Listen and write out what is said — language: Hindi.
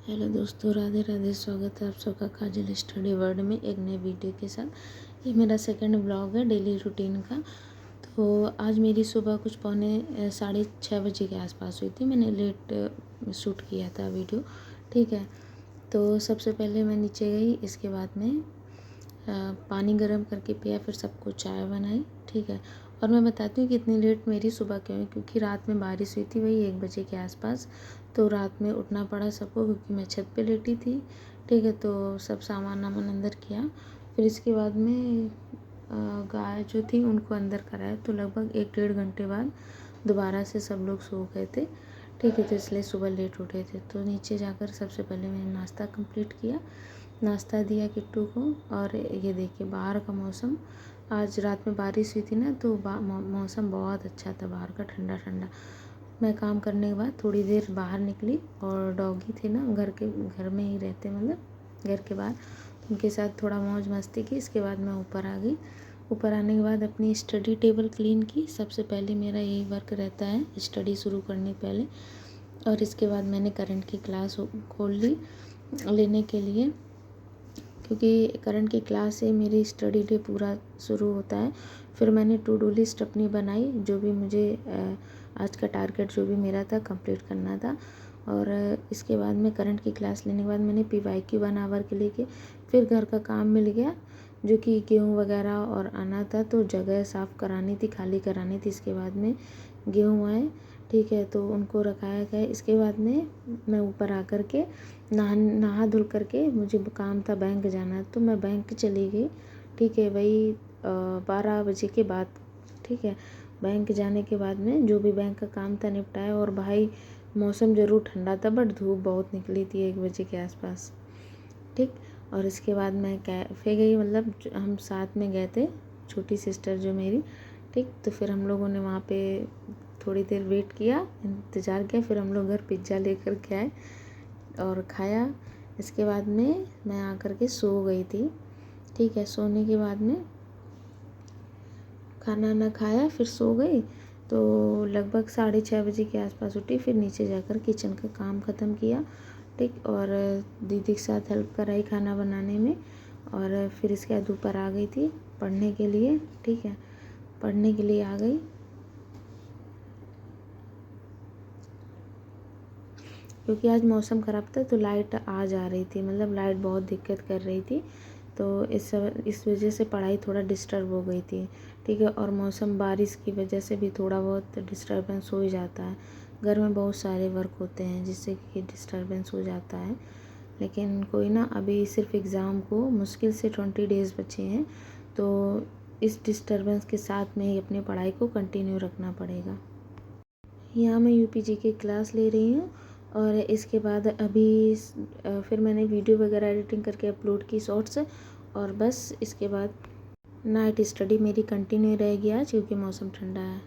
हेलो दोस्तों, राधे राधे। स्वागत है आप सबका काजल स्टडी वर्ल्ड में एक नए वीडियो के साथ। ये मेरा सेकंड ब्लॉग है डेली रूटीन का। तो आज मेरी सुबह कुछ पौने 6:30 के आसपास हुई थी। मैंने लेट शूट किया था वीडियो, ठीक है। तो सबसे पहले मैं नीचे गई, इसके बाद में पानी गर्म करके पिया, फिर सबको चाय बनाई, ठीक है। और मैं बताती हूँ कि इतनी लेट मेरी सुबह क्यों है, क्योंकि रात में बारिश हुई थी वही 1 बजे के आसपास। तो रात में उठना पड़ा सबको, क्योंकि मैं छत पे लेटी थी, ठीक है। तो सब सामान वामान अंदर किया, फिर इसके बाद में गाय जो थी उनको अंदर कराया। तो लगभग 1-1.5 घंटे बाद दोबारा से सब लोग सो गए थे, ठीक है। तो इसलिए सुबह लेट उठे थे। तो नीचे जाकर सबसे पहले मैंने नाश्ता कंप्लीट किया, नाश्ता दिया किट्टू को। और ये देखिए बाहर का मौसम, आज रात में बारिश हुई थी ना, तो मौसम बहुत अच्छा था बाहर का, ठंडा ठंडा। मैं काम करने के बाद थोड़ी देर बाहर निकली, और डॉगी थे ना घर में ही रहते, मतलब घर के बाहर, तो उनके साथ थोड़ा मौज मस्ती की। इसके बाद मैं ऊपर आ गई। ऊपर आने के बाद अपनी स्टडी टेबल क्लीन की। सबसे पहले मेरा यही वर्क रहता है स्टडी शुरू करने पहले। और इसके बाद मैंने करंट की क्लास खोल ली लेने के लिए, क्योंकि करंट की क्लास से मेरी स्टडी डे पूरा शुरू होता है। फिर मैंने टू डू लिस्ट अपनी बनाई, जो भी मुझे आज का टारगेट जो भी मेरा था कंप्लीट करना था। और इसके बाद में करंट की क्लास लेने के बाद मैंने PYQ 1 आवर के लिए के फिर घर का काम मिल गया, जो कि गेहूँ वगैरह और आना था, तो जगह साफ़ करानी थी, खाली करानी थी। इसके बाद में गेहूँ आए, ठीक है, तो उनको रखाया गया। इसके बाद में मैं ऊपर आकर के नहा धुल करके, मुझे काम था बैंक जाना, तो मैं बैंक चली गई, ठीक है। वही 12 बजे के बाद, ठीक है। बैंक जाने के बाद में जो भी बैंक का काम था निपटाया। और भाई मौसम ज़रूर ठंडा था, बट धूप बहुत निकली थी 1 बजे के आसपास, ठीक। और इसके बाद मैं कैफ़े गई, मतलब हम साथ में गए थे, छोटी सिस्टर जो मेरी, ठीक। तो फिर हम लोगों ने वहाँ पे थोड़ी देर वेट किया, इंतज़ार किया। फिर हम लोग घर पिज़्ज़ा लेकर के आए और खाया। इसके बाद में मैं आकर के सो गई थी, ठीक है। सोने के बाद में खाना ना खाया, फिर सो गई। तो लगभग 6:30 बजे के आसपास उठी, फिर नीचे जाकर किचन का काम ख़त्म किया, ठीक। और दीदी के साथ हेल्प कराई खाना बनाने में। और फिर इसके बाद ऊपर आ गई थी पढ़ने के लिए, ठीक है। पढ़ने के लिए आ गई, क्योंकि आज मौसम ख़राब था, तो लाइट आ जा रही थी, मतलब लाइट बहुत दिक्कत कर रही थी। तो इस वजह से पढ़ाई थोड़ा डिस्टर्ब हो गई थी, ठीक है। और मौसम बारिश की वजह से भी थोड़ा बहुत डिस्टर्बेंस हो ही जाता है। घर में बहुत सारे वर्क होते हैं जिससे कि डिस्टर्बेंस हो जाता है। लेकिन कोई ना, अभी सिर्फ एग्ज़ाम को मुश्किल से 20 डेज़ बचे हैं, तो इस डिस्टर्बेंस के साथ में ही अपनी पढ़ाई को कंटिन्यू रखना पड़ेगा। यहाँ मैं UPG की क्लास ले रही हूँ। और इसके बाद अभी फिर मैंने वीडियो वगैरह एडिटिंग करके अपलोड की शॉर्ट्स। और बस इसके बाद नाइट स्टडी मेरी कंटिन्यू रहेगी आज, क्योंकि मौसम ठंडा है।